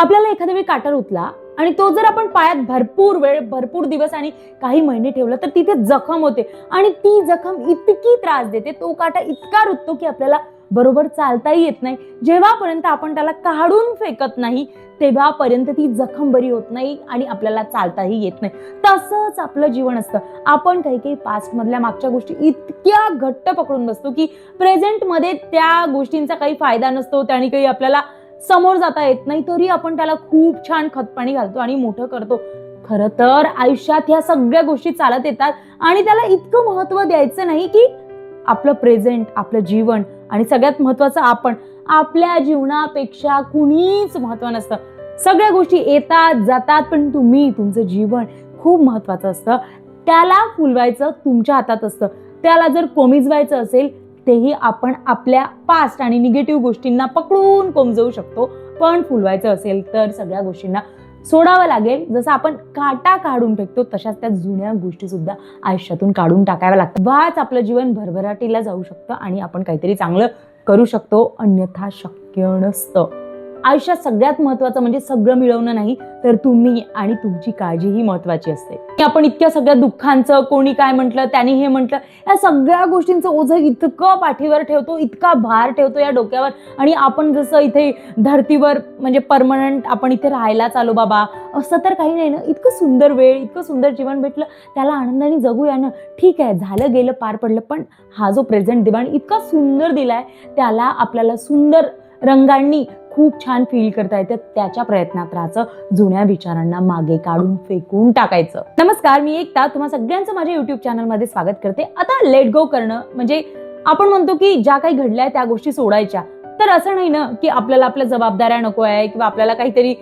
आपल्याला एखाद्या वेळी काटा रुतला आणि तो जर आपण पायात भरपूर वेळ, भरपूर दिवस आणि काही महिने ठेवला तर तिथे जखम होते आणि ती जखम इतकी त्रास देते, तो काटा इतका रुततो की आपल्याला बरोबर चालताही येत नाही. जेव्हापर्यंत आपण त्याला काढून फेकत नाही तेव्हापर्यंत ती जखम बरी होत नाही आणि आपल्याला चालताही येत नाही. तसंच आपलं जीवन असतं. आपण काही पास्ट मधल्या मागच्या गोष्टी इतक्या घट्ट पकडून बसतो की प्रेझेंट मध्ये त्या गोष्टींचा काही फायदा नसतो, त्याने काही आपल्याला समोर जाता येत नाही, तरी आपण त्याला खूप छान खतपाणी घालतो आणि मोठं करतो. खरं तर आयुष्यात ह्या सगळ्या गोष्टी चालत येतात आणि त्याला इतकं महत्व द्यायचं नाही की आपलं प्रेझेंट, आपलं जीवन आणि सगळ्यात महत्वाचं आपण, आपल्या जीवनापेक्षा कुणीच महत्व नसतं. सगळ्या गोष्टी येतात जातात, पण तुम्ही, तुमचं जीवन खूप महत्वाचं असतं. त्याला फुलवायचं तुमच्या हातात असतं. त्याला जर कोमेजवायचं असेल तेही आपण आपल्या पास्ट आणि निगेटिव्ह गोष्टींना पकडून कोमजवू शकतो. पण फुलवायचं असेल तर सगळ्या गोष्टींना सोडावं लागेल. जसं आपण काटा काढून फेकतो तशाच त्या जुन्या गोष्टी सुद्धा आयुष्यातून काढून टाकाव्या लागतात. वाच आपलं जीवन भरभराटीला जाऊ शकतं आणि आपण काहीतरी चांगलं करू शकतो, अन्यथा शक्य नसतं. आयुष्यात सगळ्यात महत्वाचं म्हणजे सगळं मिळवणं नाही, तर तुम्ही आणि तुमची काळजी ही महत्वाची असते. आपण इतक्या सगळ्या दुःखांचं, कोणी काय म्हटलं, त्याने हे म्हटलं, या सगळ्या गोष्टींचं ओझं इतकं पाठीवर ठेवतो, इतका भार ठेवतो या डोक्यावर. आणि आपण जसं इथे धरतीवर म्हणजे परमनंट आपण इथे राहायलाच आलो बाबा, असं तर काही नाही ना. इतकं सुंदर वेळ, इतकं सुंदर जीवन भेटलं, त्याला आनंदाने जगूया ना. ठीक आहे, झालं गेलं, पार पडलं, पण हा जो प्रेझेंट देवाने इतका सुंदर दिलाय, त्याला आपल्याला सुंदर रंगांनी खूप छान फील करता येतं. त्याच्या प्रयत्नात राहायचं, जुन्या विचारांना मागे काढून फेकून टाकायचं. नमस्कार, मी एकता, तुम्हा सगळ्यांचं माझ्या युट्यूब चॅनलमध्ये स्वागत करते. आता लेट गो करणं म्हणजे आपण म्हणतो की ज्या काही घडल्या त्या गोष्टी सोडायच्या, तर असं नाही ना की आपल्याला आपल्या जबाबदाऱ्या नको आहे किंवा आपल्याला काहीतरी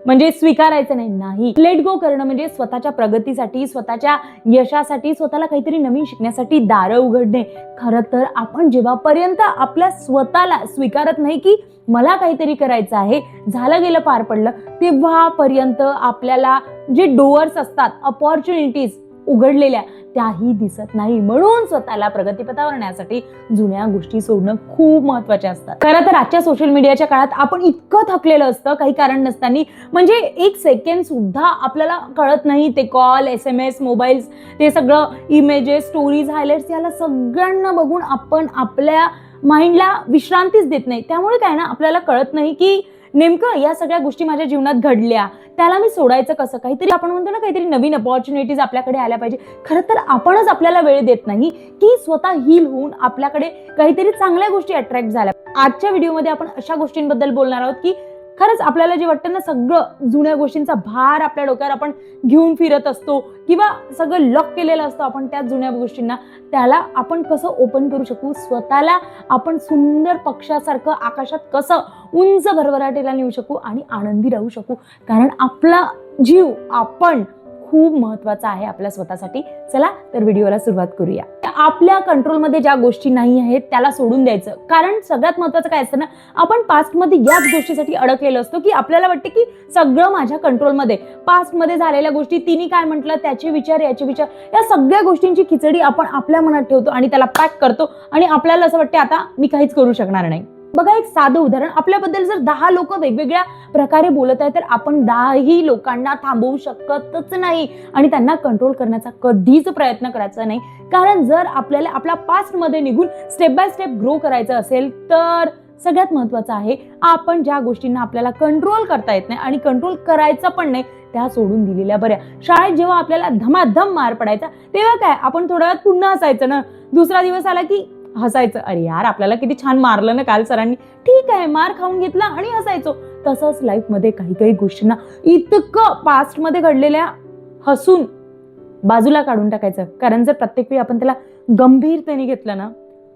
म्हणजे स्वीकारायचं नाही. लेट गो करणं म्हणजे स्वतःच्या प्रगतीसाठी, स्वतःच्या यशासाठी, स्वतःला काहीतरी नवीन शिकण्यासाठी दारं उघडणे. खरं तर आपण जेव्हापर्यंत आपल्या स्वतःला स्वीकारत नाही की मला काहीतरी करायचं आहे, झालं गेलं, पार पडलं, तेव्हापर्यंत आपल्याला जे डोअर्स असतात, अपॉर्च्युनिटीज उघडलेल्या, त्याही दिसत नाही. म्हणून स्वतःला प्रगतीपथावर आणण्यासाठी जुन्या गोष्टी सोडणं खूप महत्वाच्या असतात. खरं तर आजच्या सोशल मीडियाच्या काळात आपण इतकं थकलेलं असतं काही कारण नसताना, म्हणजे एक सेकंड सुद्धा आपल्याला कळत नाही. ते कॉल, SMS, मोबाईल्स, ते सगळं इमेजेस, स्टोरीज, हायलाइट्स, याला सगळ्यांना बघून आपण आपल्या माइंडला विश्रांतीच देत नाही. त्यामुळे काय ना, आपल्याला कळत नाही की नेमकं या सगळ्या गोष्टी माझ्या जीवनात घडल्या, त्याला मी सोडायचं कसं. काहीतरी आपण म्हणतो ना, काहीतरी नवीन अपॉर्च्युनिटीज आपल्याकडे आल्या पाहिजे. खरं तर आपणच आपल्याला वेळ देत नाही की स्वतः हील होऊन आपल्याकडे काहीतरी चांगल्या गोष्टी अट्रॅक्ट झाल्या. आजच्या व्हिडिओमध्ये आपण अशा गोष्टींबद्दल बोलणार आहोत की खरंच आपल्याला जे वाटतं ना, सगळं जुन्या गोष्टींचा भार आपल्या डोक्यावर आपण घेऊन फिरत असतो किंवा सगळं लॉक केलेलं असतं आपण त्या जुन्या गोष्टींना, त्याला आपण कसं ओपन करू शकू, स्वतःला आपण सुंदर पक्षासारखं आकाशात कसं उंच भरभराटीला नेऊ शकू आणि आनंदी राहू शकू. कारण आपला जीव, आपण खूप महत्वाचा आहे आपल्या स्वतःसाठी. चला तर व्हिडिओला सुरुवात करूया. आपल्या कंट्रोलमध्ये ज्या गोष्टी नाही आहेत त्याला सोडून द्यायचं. कारण सगळ्यात महत्वाचं काय असतं ना, आपण पास्टमध्ये याच गोष्टीसाठी अडकलेलो असतो की आपल्याला वाटते की सगळं माझ्या कंट्रोलमध्ये. पास्टमध्ये झालेल्या गोष्टी, तिने काय म्हटलं, त्याचे विचार, याचे विचार, या सगळ्या गोष्टींची खिचडी आपण आपल्या मनात ठेवतो आणि त्याला पॅक करतो आणि आपल्याला असं वाटते आता मी काहीच करू शकणार नाही. बघा, एक साधं उदाहरण, आपल्याबद्दल जर 10 लोक वेगवेगळ्या प्रकारे बोलत आहेत तर आपण 10ही लोकांना थांबवू शकतच नाही आणि त्यांना कंट्रोल करण्याचा कधीच प्रयत्न करायचा नाही. कारण जर आपल्याला आपल्या पास्ट मध्ये निघून स्टेप बाय स्टेप ग्रो करायचं असेल तर सगळ्यात महत्वाचं आहे, आपण ज्या गोष्टींना आपल्याला कंट्रोल करता येत नाही आणि कंट्रोल करायचं पण नाही, त्या सोडून दिलेल्या बऱ्या. शाळेत जेव्हा आपल्याला धमाधम मार पडायचा तेव्हा काय, आपण थोड्या वेळात पुन्हा हसायचं ना. दुसरा दिवस आला की हसायचं, अरे यार आपल्याला किती छान मारलं ना काल सरांनी, ठीक आहे, मार खाऊन घेतला आणि हसायचो. तसंच लाईफ मध्ये काही गोष्टींना इतकं पास्ट मध्ये घडलेल्या हसून बाजूला काढून टाकायचं. कारण जर प्रत्येक वेळी आपण त्याला गंभीरतेने घेतलं ना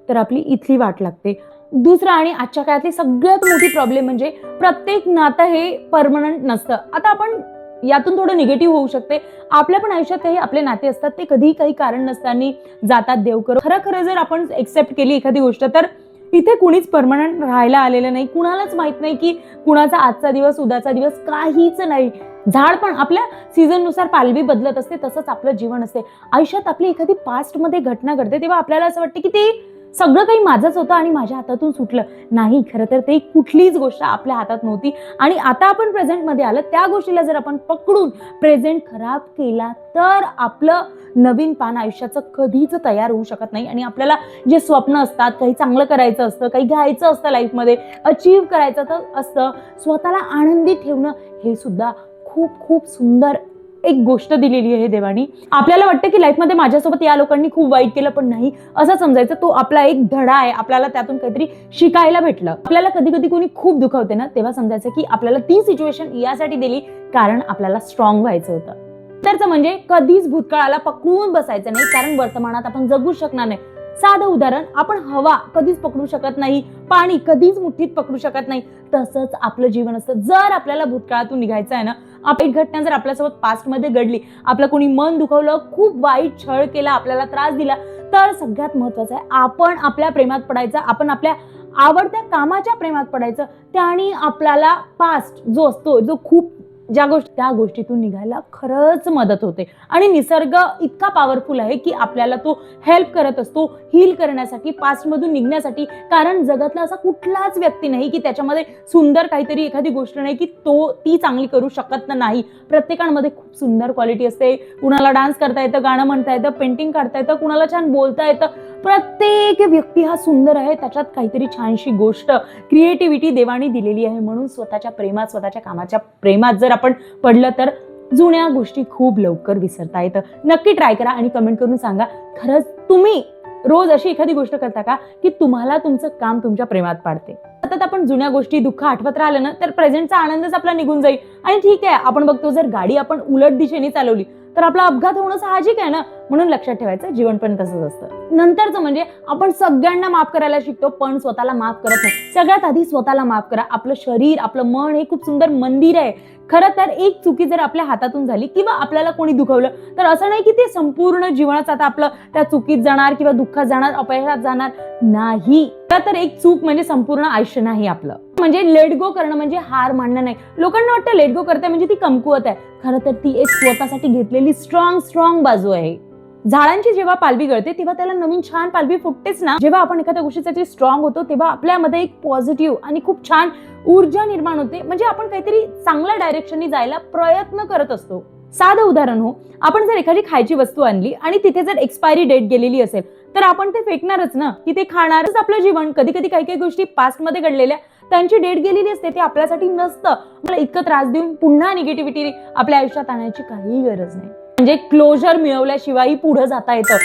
तर आपली इथली वाट लागते. दुसरं आणि आजच्या काळातली सगळ्यात मोठी प्रॉब्लेम म्हणजे प्रत्येक नातं हे परमनंट नसतं. आता आपण यातून थोडं निगेटिव्ह होऊ शकते. आपल्या पण आयुष्यात काही आपले नाते असतात, ते कधीही काही कारण नसताना जातात देव करो. खरं जर आपण एक्सेप्ट केली एखादी गोष्ट तर इथे कुणीच परमनंट राहायला आलेलं नाही. कुणालाच माहित नाही की कुणाचा आजचा दिवस, उद्याचा दिवस, काहीच नाही. झाड पण आपल्या सीझननुसार पालवी बदलत असते, तसंच आपलं जीवन असते. आयुष्यात आपली एखादी पास्ट मध्ये घटना घडते तेव्हा आपल्याला असं वाटतं की ती सगळं काही माझंच होतं आणि माझ्या हातातून सुटलं. नाही, खरं तर ते कुठलीच गोष्ट आपल्या हातात नव्हती. आणि आता आपण प्रेझेंटमध्ये आलं, त्या गोष्टीला जर आपण पकडून प्रेझेंट खराब केला तर आपलं नवीन पान आयुष्याचं कधीच तयार होऊ शकत नाही. आणि आपल्याला जे स्वप्न असतात, काही चांगलं करायचं असतं, काही घ्यायचं असतं लाईफमध्ये, अचीव्ह करायचं असतं, स्वतःला आनंदी ठेवणं, हे सुद्धा खूप खूप सुंदर एक गोष्ट दिलेली आहे देवानी. आपल्याला वाटतं की लाईफमध्ये माझ्यासोबत या लोकांनी खूप वाईट केलं, पण नाही, असं समजायचं तो आपला एक धडा आहे, आपल्याला त्यातून काहीतरी शिकायला भेटलं. आपल्याला कधी कधी कोणी खूप दुखावते ना, तेव्हा समजायचं की आपल्याला ती सिच्युएशन यासाठी दिली कारण आपल्याला स्ट्रॉंग व्हायचं होतं. तरच म्हणजे कधीच भूतकाळाला पकडून बसायचं नाही, कारण वर्तमानात आपण जगू शकणार नाही. साधं उदाहरण, आपण हवा कधीच पकडू शकत नाही, पाणी कधीच मुठीत पकडू शकत नाही, तसंच आपलं जीवन असतं. जर आपल्याला भूतकाळातून निघायचं आहे ना, एक घटना जर आपल्यासोबत पास्टमध्ये घडली, आपलं कोणी मन दुखवलं, खूप वाईट छळ केला, आपल्याला त्रास दिला, तर सगळ्यात महत्वाचं आहे आपण आपल्या प्रेमात पडायचं, आपण आपल्या आवडत्या कामाच्या प्रेमात पडायचं. त्याने आपल्याला पास्ट जो असतो, जो खूप त्या गोष्टीतून निघायला खरंच मदत होते. आणि निसर्ग इतका पॉवरफुल आहे की आपल्याला तो हेल्प करत असतो हील करण्यासाठी, पास्टमधून निघण्यासाठी. कारण जगातला असा कुठलाच व्यक्ती नाही की त्याच्यामध्ये सुंदर काहीतरी एखादी गोष्ट नाही की ती चांगली करू शकत नाही. प्रत्येकामध्ये खूप सुंदर क्वालिटी असते. कुणाला डान्स करता येतं, गाणं म्हणता येतं, पेंटिंग काढता येतं, कुणाला छान बोलता येतं. प्रत्येक व्यक्ती हा सुंदर आहे, त्याच्यात काहीतरी छानशी गोष्ट, क्रिएटिव्हिटी देवानी दिलेली आहे. म्हणून स्वतःच्या प्रेमात, स्वतःच्या कामाच्या प्रेमात जर आपण पडलं तर जुन्या गोष्टी खूप लवकर विसरता येतं. नक्की ट्राय करा आणि कमेंट करून सांगा, खरंच तुम्ही रोज अशी एखादी गोष्ट करता का की तुम्हाला तुमचं काम तुमच्या प्रेमात पाडते. सतत आपण जुन्या गोष्टी, दुःख आठवत राहिलं ना, तर प्रेझेंटचा आनंदच आपला निघून जाईल. आणि ठीक आहे, आपण बघतो जर गाडी आपण उलट दिशेने चालवली तर आपला अपघात होणं साहजिक आहे ना. म्हणून लक्षात ठेवायचं, जीवन पण तसंच असतं. नंतरचं म्हणजे आपण सगळ्यांना माफ करायला शिकतो, पण स्वतःला माफ करत नाही. सगळ्यात आधी स्वतःला माफ करा. आपलं शरीर, आपलं मन हे खूप सुंदर मंदिर आहे. खरं तर एक चुकी जर आपल्या हातातून झाली किंवा आपल्याला कोणी दुखवलं, तर असं नाही की ते संपूर्ण जीवनच आता आपलं त्या चुकीत जाणार किंवा दुःखात जाणार, अपयशात जाणार नाही. तर एक चूक म्हणजे संपूर्ण आयुष्य नाही आपलं. म्हणजे लेट गो करणं म्हणजे हार मानणं नाही. लोकांना वाटतं लेट गो करते म्हणजे ती कमकुवत आहे. खरं तर ती एक स्वतःसाठी घेतलेली स्ट्रॉंग बाजू आहे. झाडांची जेव्हा पालवी गळते तेव्हा त्याला नवीन छान पालवी फुटतेच ना. जेव्हा आपण एखाद्या गोष्टीसाठी स्ट्रॉंग होतो तेव्हा आपल्यामध्ये एक पॉझिटिव्ह आणि खूप छान ऊर्जा निर्माण होते. म्हणजे आपण काहीतरी चांगल्या डायरेक्शननी जायला प्रयत्न करत असतो. साधं उदाहरण हो, आपण जर एखादी खायची वस्तू आणली आणि तिथे जर एक्सपायरी डेट गेलेली असेल तर आपण ते फेकणारच ना, की ते खाणारच. आपलं जीवन कधी कधी काही गोष्टी पास्टमध्ये घडलेल्या त्यांची डेट गेलेली असते, ते आपल्यासाठी नसतं. मला इतकं त्रास देऊन पुन्हा निगेटिव्हिटी आपल्या आयुष्यात आणायची काही गरज नाही. म्हणजे क्लोजर मिळवल्याशिवाय पुढे जाता येतं.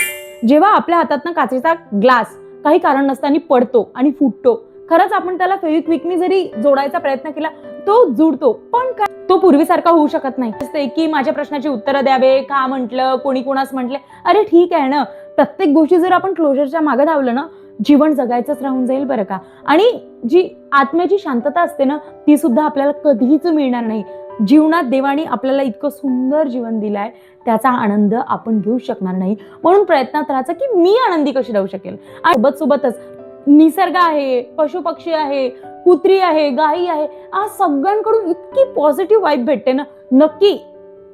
जेव्हा आपल्या हातातनं काचेचा ग्लास काही कारण नसताना पडतो आणि फुटतो, खरंच आपण त्याला फेविक्विकनी जरी जोडायचा प्रयत्न केला तो जुडतो, पण तो पूर्वीसारखा होऊ शकत नाही. की माझ्या प्रश्नाची उत्तरं द्यावे, का म्हटलं, कोणी कोणास म्हटले, अरे ठीक आहे ना. प्रत्येक गोष्टी जर आपण क्लोजरच्या मागे धावलं ना, जीवन जगायचंच राहून जाईल बरं का. आणि जी आत्म्याची शांतता असते ना, ती सुद्धा आपल्याला कधीच मिळणार नाही. जीवनात देवानी आपल्याला इतकं सुंदर जीवन दिलंय, त्याचा आनंद आपण घेऊ शकणार नाही. म्हणून प्रयत्नात राहायचं की मी आनंदी कशी राहू शकेल. आणि सोबतच निसर्ग आहे, पशु पक्षी आहे, कुत्री आहे, गायी आहे, आज सगळ्यांकडून इतकी पॉझिटिव्ह वाईब भेटते ना. नक्की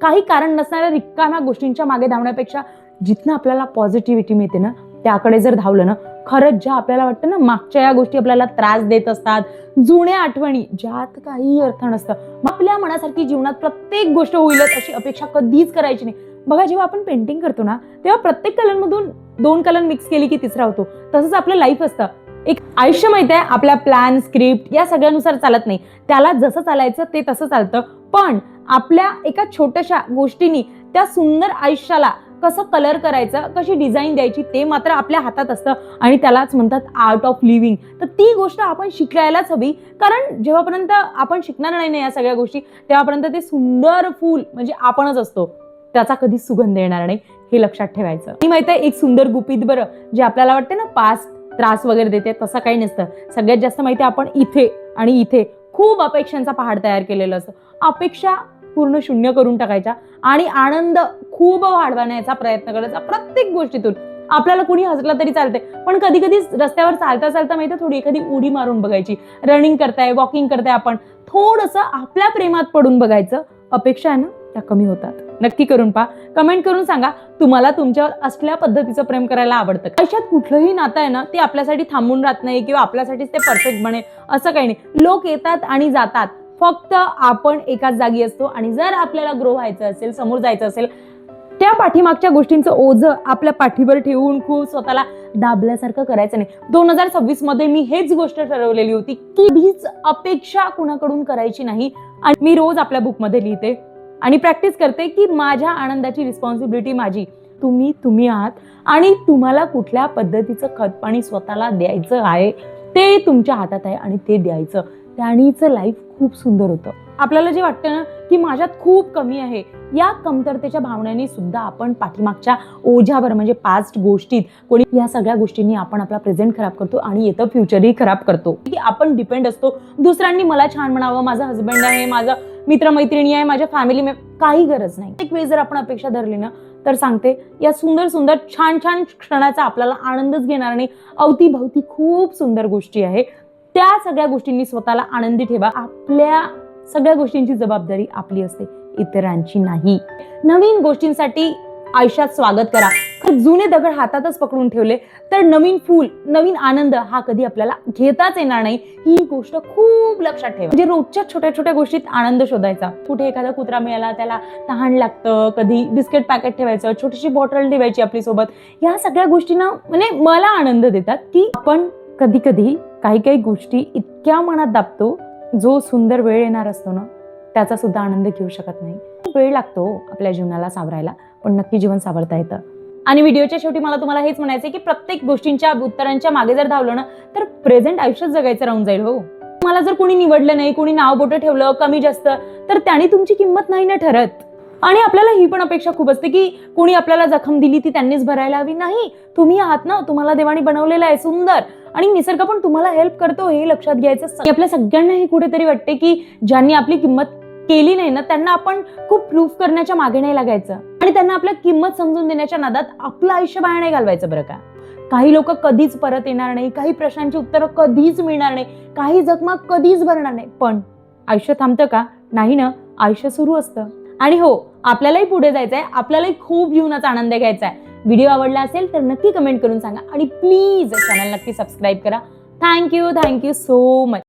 काही कारण नसणाऱ्या रिकाम्या गोष्टींच्या मागे धावण्यापेक्षा जिथनं आपल्याला पॉझिटिव्हिटी मिळते ना, त्याकडे जर धावलं ना, खरंच ज्या आपल्याला वाटतं ना मागच्या या गोष्टी आपल्याला त्रास देत असतात, जुन्या आठवणी ज्यात काही अर्थ नसतं, आपल्या मनासारखी जीवनात प्रत्येक गोष्ट होईलच अशी अपेक्षा कधीच करायची नाही. बघा, जेव्हा आपण पेंटिंग करतो ना, तेव्हा प्रत्येक कलरमधून 2 कलर मिक्स केली की तिसरा होतो. तसंच आपलं लाईफ असतं. एक आयुष्य माहिती आहे, आपल्या प्लॅन, स्क्रिप्ट या सगळ्यानुसार चालत नाही. त्याला जसं चालायचं ते तसं चालतं. पण आपल्या एका छोट्याशा गोष्टींनी त्या सुंदर आयुष्याला कसं कलर करायचं, कशी डिझाईन द्यायची, ते मात्र आपल्या हातात असतं. आणि त्यालाच म्हणतात आर्ट ऑफ लिव्हिंग. तर ती गोष्ट आपण शिकायलाच हवी. कारण जेव्हापर्यंत आपण शिकणार नाही ना या सगळ्या गोष्टी, तेव्हापर्यंत ते सुंदर फूल म्हणजे आपणच असतो, त्याचा कधीच सुगंध येणार नाही. हे लक्षात ठेवायचं. मी माहिती आहे, एक सुंदर गुपित बरं, जे आपल्याला वाटते ना पास्ट त्रास वगैरे देते, तसं काही नसतं. सगळ्यात जास्त माहिती आहे, आपण इथे आणि इथे खूप अपेक्षांचा पहाड तयार केलेला असतो. अपेक्षा पूर्ण शून्य करून टाकायच्या आणि आनंद खूप वाढवण्याचा प्रयत्न करायचा. प्रत्येक गोष्टीतून आपल्याला कुणी हसलं तरी चालते, पण कधी कधी रस्त्यावर चालता चालता माहिती थोडी एखादी उडी मारून बघायची. रनिंग करताय, वॉकिंग करताय, आपण थोडंसं आपल्या प्रेमात पडून बघायचं. अपेक्षा आहे ना, त्या कमी होतात. नक्की करून पहा. कमेंट करून सांगा तुम्हाला तुमच्यावर असल्या पद्धतीचं प्रेम करायला आवडतं. आयुष्यात कुठलंही नातं आहे ना ते आपल्यासाठी थांबून राहत नाही किंवा आपल्यासाठीच ते परफेक्ट बनेल असं काही नाही. लोक येतात आणि जातात, फक्त आपण एकाच जागी असतो. आणि जर आपल्याला ग्रो व्हायचं असेल, समोर जायचं असेल, त्या पाठीमागच्या गोष्टींचं ओझं आपल्या पाठीवर ठेवून खूप स्वतःला दाबल्यासारखं करायचं नाही. 2026 मध्ये मी हेच गोष्ट ठरवलेली होती की कधीच अपेक्षा कुणाकडून करायची नाही. आणि मी रोज आपल्या बुकमध्ये लिहिते आणि प्रॅक्टिस करते की माझ्या आनंदाची रिस्पॉन्सिबिलिटी माझी. तुम्ही आहात आणि तुम्हाला कुठल्या पद्धतीचं खतपाणी स्वतःला द्यायचं आहे ते तुमच्या हातात आहे आणि ते द्यायचं. त्यानीच लाईफ खूप सुंदर होतं. आपल्याला जे वाटतं ना की माझ्यात खूप कमी आहे, या कमतरतेच्या भावनांनी सुद्धा आपण पाठीमागच्या ओझ्यावर म्हणजे पास्ट गोष्टीत कोणी या सगळ्या गोष्टींनी आपण आपला प्रेझेंट खराब करतो आणि येतं फ्युचरही खराब करतो. की आपण डिपेंड असतो दुसऱ्यांनी मला छान म्हणावं, माझा हसबंड आहे, माझा मित्रमैत्रिणी आहे, माझ्या फॅमिली काही गरज नाही. एक वेळ जर आपण अपेक्षा धरली ना तर सांगते या सुंदर सुंदर छान छान क्षणाचा आपल्याला आनंदच घेणार नाही. अवतीभवती खूप सुंदर गोष्टी आहे, त्या सगळ्या गोष्टींनी स्वतःला आनंदी ठेवा. आपल्या सगळ्या गोष्टींची जबाबदारी आपली असते, इतरांची नाही. नवीन गोष्टींसाठी आयुष्यात स्वागत करा. जुने दगड हातातच पकडून ठेवले तर नवीन फूल, नवीन आनंद हा कधी आपल्याला घेताच येणार नाही. ही गोष्ट खूप लक्षात ठेवा. म्हणजे रोजच्या छोट्या छोट्या गोष्टीत आनंद शोधायचा. कुठे एखादा कुत्रा मिळाला, त्याला तहान लागतं, कधी बिस्किट पॅकेट ठेवायचं, छोटीशी बॉटल ठेवायची आपली सोबत. या सगळ्या गोष्टींना म्हणजे मला आनंद देतात की आपण कधी कधी काही गोष्टी इतक्या मनात दाबतो, जो सुंदर वेळ येणार असतो ना त्याचा सुद्धा आनंद घेऊ शकत नाही. वेळ लागतो आपल्या जीवनाला सावरायला, पण नक्की जीवन सावरता येतं. आणि व्हिडिओच्या शेवटी मला तुम्हाला हेच म्हणायचं की प्रत्येक गोष्टींच्या उत्तरांच्या मागे जर धावलं ना तर प्रेझेंट आयुष्यात जगायचं राहून जाईल. हो, मला जर कोणी निवडलं नाही, कोणी नाव बोटं ठेवलं कमी जास्त, तर त्याने तुमची किंमत नाही ना ठरत. आणि आपल्याला ही पण अपेक्षा खूप असते की कोणी आपल्याला जखम दिली ती त्यांनीच भरायला हवी. नाही, तुम्ही आहात ना, तुम्हाला देवाने बनवलेलं आहे सुंदर, आणि निसर्ग पण तुम्हाला हेल्प करतो हे लक्षात घ्यायचं. आपल्या सगळ्यांनाही कुठेतरी वाटते की ज्यांनी आपली किंमत केली नाही ना त्यांना आपण खूप प्रूफ करण्याच्या मागे नाही लागायचं आणि त्यांना आपल्या किंमत समजून देण्याच्या नादात आपलं आयुष्य बाहेर नाही घालवायचं. बरं का, काही लोक कधीच परत येणार नाही, काही प्रश्नांची उत्तरं कधीच मिळणार नाही, काही जखमा कधीच भरणार नाही. पण आयुष्य थांबतं का? नाही ना, आयुष्य सुरू असतं. आणि हो, आपल्यालाही पुढे जायचंय, आपल्यालाही खूप जीवनाचा आनंद घ्यायचा आहे. व्हिडिओ आवडला असेल तर नक्की कमेंट करून सांगा आणि प्लीज चॅनल नक्की सबस्क्राईब करा. Thank you so much.